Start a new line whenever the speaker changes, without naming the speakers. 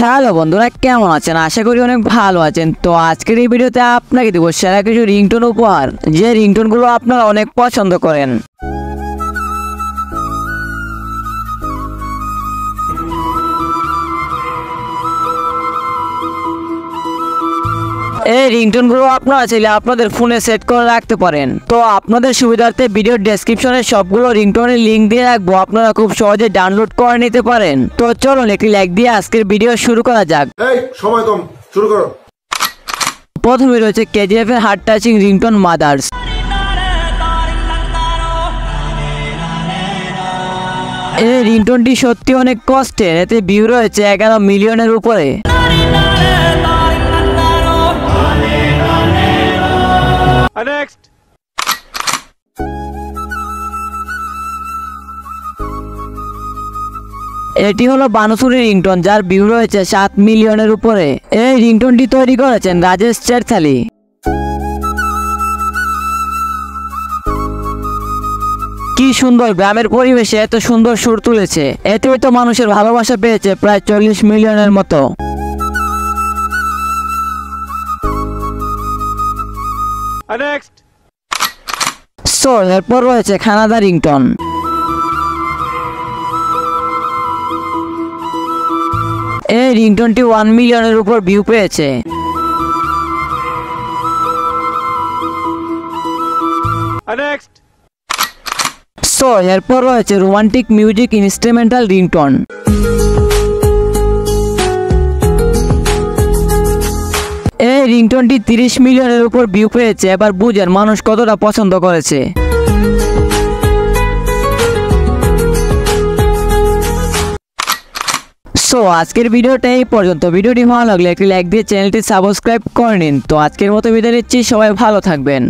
Hello বন্ধুরা, কেমন আছেন? আশা করি অনেক ভালো আছেন। তো আজকের এই ভিডিওতে আপনাকে দেবো সেরা কিছু রিংটোন উপহার, যে রিংটোনগুলো আপনারা অনেক পছন্দ করেন। এই রিংটোনগুলো আপনারা চাইলে আপনাদের ফোনে সেট করে রাখতে পারেন। তো আপনাদের সুবিধার্থে ভিডিওর ডেসক্রিপশনে সবগুলো রিংটোনের লিঙ্ক দিয়ে রাখবো, আপনারা খুব সহজে ডাউনলোড করে নিতে পারেন। তো চলুন একটি লাইক দিয়ে আজকের ভিডিও শুরু করা যাক।
সময় কম, শুরু করো।
প্রথমে রয়েছে কেজিএফ এর হার্ট টাচিং রিংটোন মাদার্স। এই রিংটোনটি সত্যি অনেক কষ্টের, এতে ভিউ রয়েছে 11 মিলিয়নের উপরে। এটি হলো বানুসুরি রিংটোন, যার ভিউ রয়েছে 7 মিলিয়নের উপরে। এই রিংটোনটি তৈরি করেছেন রাজেশ চেরথালি। কি সুন্দর গ্রামের পরিবেশে এত সুন্দর সুর তুলেছে, এতে তো মানুষের ভালোবাসা পেয়েছে প্রায় 40 মিলিয়নের মতো। এরপর রয়েছে খানাদা রিংটোন। এই রিংটোনটি 1 মিলিয়নের উপর ভিউ পেয়েছে। এরপর রয়েছে রোমান্টিক মিউজিক ইনস্ট্রুমেন্টাল রিংটোন। এই রিংটোনটি 30 মিলিয়নের উপর ভিউ পেয়েছে। এবার বুঝেন মানুষ কতটা পছন্দ করেছে। আজকের ভিডিওটা এই পর্যন্ত। ভিডিওটি ভালো লাগলে একটি লাইক দিয়ে চ্যানেলটি সাবস্ক্রাইব করে নিন। তো আজকের মতো বিদায় নিচ্ছি, সবাই ভালো থাকবেন।